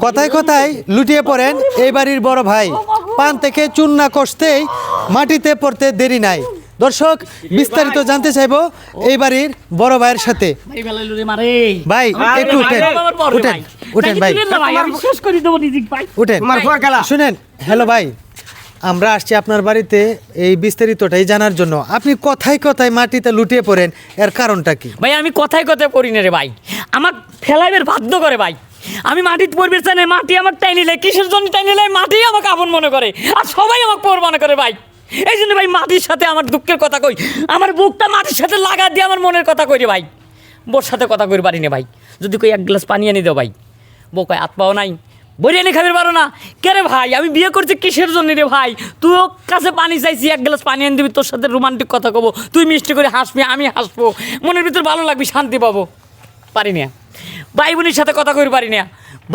কথায় কথায় লুটিয়ে পড়েন এই বাড়ির বড় ভাই। পান থেকে চুন না কষতেই মাটিতে পড়তে দেরি নাই। দর্শক বিস্তারিত জানতে চাইবো এই বাড়ির বড় ভাইয়ের সাথে। ভাই একটু উঠেন উঠেন উঠেন ভাই উঠেন শুনেন। হ্যালো ভাই, আমরা আসছি আপনার বাড়িতে এই বিস্তারিতটাই জানার জন্য। আপনি কথায় কথায় মাটিতে লুটিয়ে পড়েন, এর কারণটা কি? ভাই আমি কথায় কথায় পড়ি না রে ভাই, আমার ফেলাইবের বাধ্য করে ভাই। আমি মাটিতে পড়বে চাই না, মাটি আমার টাই নিলে কিসের জন্য টাই নিলে মাটি আমাকে আপন মনে করে আর সবাই আমাকে পর মনে করে ভাই। এই জন্য ভাই মাটির সাথে আমার দুঃখের কথা কই, আমার বুকটা মাটির সাথে লাগা দিয়ে আমার মনের কথা কই রে ভাই। বোর সাথে কথা কই পারি না ভাই, যদি কই এক গ্লাস পানি এনে দাও ভাই, বউ কয় হাত পাও নাই, বই এনে খাবে পারো না। কে রে ভাই, আমি বিয়ে করছি কিসের জন্য রে ভাই? তুইও কাছে পানি চাইছি, এক গ্লাস পানি এনে দিবি, তোর সাথে রোমান্টিক কথা কব, তুই মিষ্টি করে হাসবি, আমি হাসবো, মনের ভিতর ভালো লাগবে, শান্তি পাবো। পারি না ভাই, বোনের সাথে কথা কই পারি না,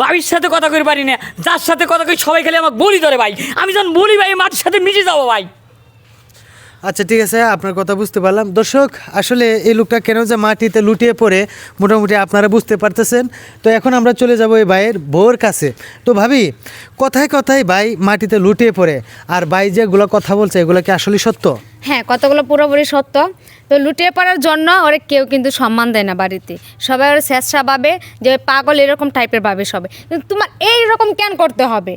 বাবির সাথে কথা কই পারি না, যার সাথে কথা কই সবাই খালি আমাকে বলি ধরে ভাই। আমি যখন বলি ভাই মাটির সাথে মিশে যাবো ভাই। আচ্ছা ঠিক আছে, আপনার কথা বুঝতে পারলাম। দর্শক আসলে এই লোকটা কেন যে মাটিতে লুটিয়ে পড়ে মোটামুটি আপনারা বুঝতে পারতেছেন। তো এখন আমরা চলে যাব এই ভাইয়ের বউর কাছে। তো ভাবি, কথায় কথায় ভাই মাটিতে লুটিয়ে পড়ে, আর ভাই যেগুলো কথা বলছে এগুলো কি আসলে সত্য? হ্যাঁ, কতগুলো পুরোপুরি সত্য। তো লুটিয়ে পড়ার জন্য ওরে কেউ কিন্তু সম্মান দেয় না বাড়িতে, সবাই ওর শেষরা ভাবে যে পাগল, এরকম টাইপের ভাবে সবাই। কিন্তু তোমার এইরকম কেন করতে হবে?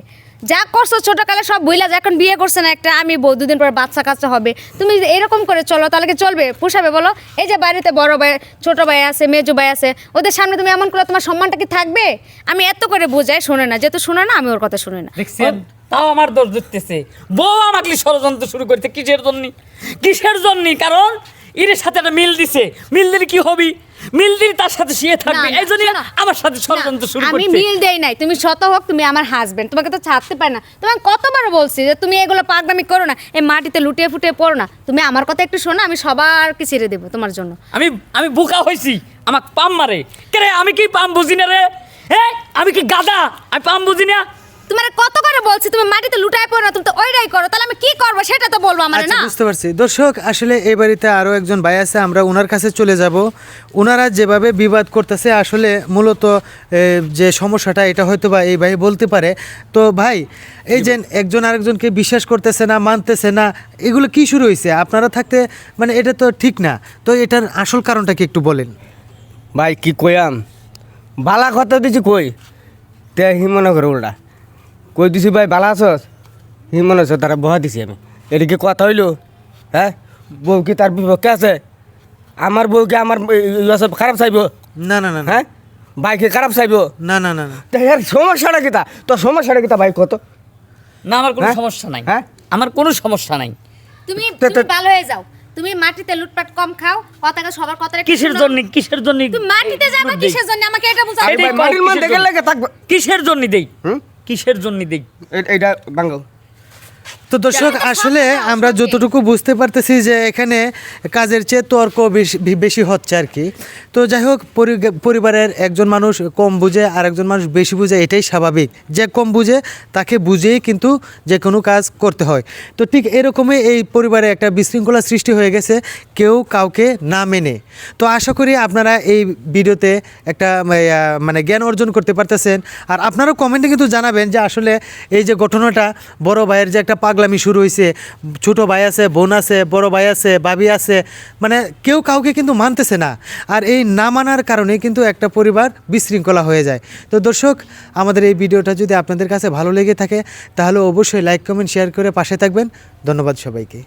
যা করছো ছোটোকালে সব বইলা, যা এখন বিয়ে করছে না একটা, আমি বউ, দুদিন পর বাচ্চা কাচ্চা হবে, তুমি যদি এরকম করে চলো তাহলে কি চলবে? পোষাবে বলো? এই যে বাড়িতে বড় ভাই, ছোট ভাই আছে, মেজো ভাই আছে, ওদের সামনে তুমি এমন করে তোমার সম্মানটা কি থাকবে? আমি এত করে বোঝাই, শোনে না, যেহেতু শোনে না আমি ওর কথা শুনে না। দেখছেন, তাও আমার দোষ দিতেছে। বউ আমাকে ষড়যন্ত্র শুরু করতে, কিসের জন্য? কিসের জন্য? কারণ এর সাথে একটা মিল দিছে, মিল দিলে কি হবি? মিল দিলে তার সাথে শুয়ে থাকবে, এই জন্য আমার সাথে ষড়যন্ত্র শুরু করতে। আমি মিল দেই নাই, তুমি শত হোক, তুমি আমার হাজবেন্ড, তোমাকে তো ছাড়তে পারে না। তোমাকে কতবার বলছি যে তুমি এগুলো পাগলামি করো না, এই মাটিতে লুটিয়ে ফুটিয়ে পড়ো না। তুমি আমার কথা একটু শোনো, আমি সবারকে ছেড়ে দেবো তোমার জন্য। আমি বোকা হয়েছি, আমাকে পাম মারে কে রে? আমি কি পাম বুঝি না রে? হ্যাঁ, আমি কি গাদা? আমি পাম বুঝি না? তোমার কত করে বলছি তুমি মাটিতে লুটায় পড়ো না, তুমি তো ওইটাই করো, তাহলে আমি কি করবো সেটা তো বলবো আমার। আচ্ছা না বুঝতে পারছি। দর্শক আসলে এই বাড়িতে আরও একজন ভাই আছে, আমরা ওনার কাছে চলে যাব। ওনারা যেভাবে বিবাদ করতেছে আসলে মূলত যে সমস্যাটা এটা হয়তো বা এই ভাই বলতে পারে। তো ভাই, এই যে একজন আরেকজনকে বিশ্বাস করতেছে না, মানতেছে না, এগুলো কি শুরু হয়েছে? আপনারা থাকতে মানে এটা তো ঠিক না। তো এটার আসল কারণটা কি একটু বলেন ভাই। কি কইয়াম, বালা কথা দিছি কই তে হি মনে করে উল্টা কই দিছি ভাই, বালা আছস হি মনে হচ্ছে তারা বহা দিছি আমি। এটা কি কথা হইলো? হ্যাঁ, বউ কি তার বিপক্ষে আছে? আমার বউ কি আমার সব খারাপ চাইব? না না না না। হ্যাঁ, ভাই কি খারাপ চাইব? না না না না। তা এর সমস্যাটা কিতা? তোর সমস্যাটা কিতা ভাই কত? না, আমার কোনো হ্যাঁ? সমস্যা নাই। হ্যাঁ? আমার কোনো সমস্যা নাই। তুমি ভালো হয়ে যাও, তুমি মাটিতে লুটপাট কম খাও, কথা সবার কথা কিসের জন্য? কিসের জন্য তুমি মাটিতে যাবে কিসের জন্য? আমাকে এটা বুঝাও। এই ভাই মাটির মধ্যে গেলে থাকবে। কিসের জন্য দেই? হুম? কিসের জন্য দেই? এইটা বাঙ্গাও। তো দর্শক আসলে আমরা যতটুকু বুঝতে পারতেছি যে এখানে কাজের চেয়ে তর্ক বেশি হচ্ছে আর কি। তো যাই হোক, পরিবারের একজন মানুষ কম বুঝে আর একজন মানুষ বেশি বুঝে, এটাই স্বাভাবিক। যে কম বুঝে তাকে বুঝেই কিন্তু যে কোনো কাজ করতে হয়। তো ঠিক এরকমই এই পরিবারে একটা বিশৃঙ্খলা সৃষ্টি হয়ে গেছে, কেউ কাউকে না মেনে। তো আশা করি আপনারা এই ভিডিওতে একটা মানে জ্ঞান অর্জন করতে পারতেছেন। আর আপনারাও কমেন্টে কিন্তু জানাবেন যে আসলে এই যে ঘটনাটা, বড় ভাইয়ের যে একটা পাগলামি শুরু হয়েছে, ছোট ভাই আছে, বোন আছে, বড় ভাই আছে, ভাবি আছে, মানে কেউ কাউকে কিন্তু মানতেছে না। আর এই না মানার কারণে কিন্তু একটা পরিবার বিশৃঙ্খলা হয়ে যায়। তো দর্শক, আমাদের এই ভিডিওটা যদি আপনাদের কাছে ভালো লেগে থাকে তাহলে অবশ্যই লাইক, কমেন্ট, শেয়ার করে পাশে থাকবেন। ধন্যবাদ সবাইকে।